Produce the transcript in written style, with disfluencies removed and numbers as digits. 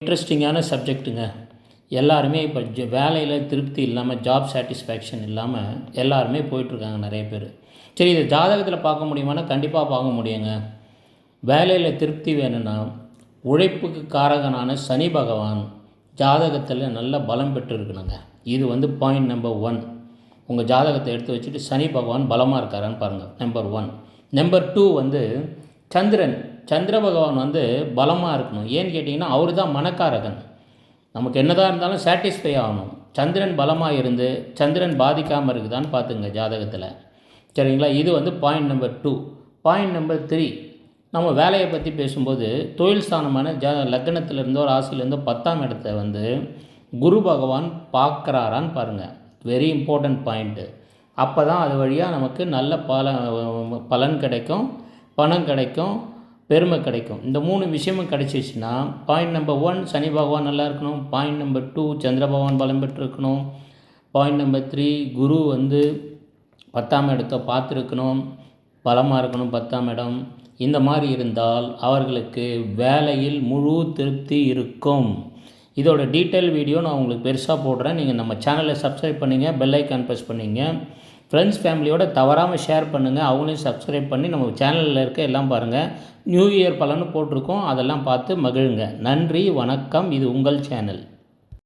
இன்ட்ரெஸ்டிங்கான சப்ஜெக்ட்டுங்க. எல்லாருமே இப்போ வேலையில் திருப்தி இல்லாமல், ஜாப் சாட்டிஸ்ஃபேக்ஷன் இல்லாமல் எல்லாருமே போயிட்டுருக்காங்க நிறைய பேர். சரி, இதை ஜாதகத்தில் பார்க்க முடியுமானா கண்டிப்பாக பார்க்க முடியுங்க. வேலையில் திருப்தி வேணும்னா உழைப்புக்கு காரகனான சனி பகவான் ஜாதகத்தில் நல்ல பலம் பெற்று இருக்கணுங்க. இது பாயிண்ட் நம்பர் 1. உங்கள் ஜாதகத்தை எடுத்து வச்சுட்டு சனி பகவான் பலமாக இருக்காரான்னு பாருங்கள். நம்பர் 1. நம்பர் 2 சந்திர பகவான் பலமாக இருக்கணும். ஏன்னு கேட்டிங்கன்னா அவர் தான் மனக்காரகன். நமக்கு என்னதான் இருந்தாலும் சாட்டிஸ்ஃபை ஆகணும். சந்திரன் பலமாக இருந்து சந்திரன் பாதிக்காமல் இருக்குதான்னு பார்த்துங்க ஜாதகத்தில். சரிங்களா? இது பாயிண்ட் நம்பர் 2. பாயிண்ட் நம்பர் 3, நம்ம வேலையை பற்றி பேசும்போது தொழில் ஸ்தானமான லக்னத்திலேருந்தோ ராசியிலேருந்தோ 10ஆம் இடத்த குரு பகவான் பார்க்குறாரான்னு பாருங்கள். Very important point. அப்போ தான் அது வழியாக நமக்கு நல்ல பலன் கிடைக்கும், பணம் கிடைக்கும், பெருமை கிடைக்கும். இந்த 3 விஷயமும் கிடைச்சிச்சுன்னா பாயிண்ட் நம்பர் 1 சனி பகவான் நல்லா இருக்கணும். பாயிண்ட் நம்பர் 2 சந்திர பகவான் பலம் பெற்றிருக்கணும். பாயிண்ட் நம்பர் 3 குரு 10ஆம் இடத்தை பார்த்துருக்கணும், பலமாக இருக்கணும் 10ஆம் இடம். இந்த மாதிரி இருந்தால் அவர்களுக்கு வேலையில் முழு திருப்தி இருக்கும். இதோட டீட்டெயில் வீடியோ நான் உங்களுக்கு பெருசாக போடுறேன். நீங்கள் நம்ம சேனலை சப்ஸ்கிரைப் பண்ணிங்க, பெல் ஐக்கான் ப்ரெஸ் பண்ணிங்க. ஃப்ரெண்ட்ஸ் ஃபேமிலியோட தவறாமல் ஷேர் பண்ணுங்கள். அவங்களையும் சப்ஸ்கிரைப் பண்ணி நம்ம சேனலில் இருக்க எல்லாம் பாருங்கள். நியூ இயர் பலன்னு போட்டிருக்கோம், அதெல்லாம் பார்த்து மகிழுங்க. நன்றி, வணக்கம். இது உங்கள் சேனல்.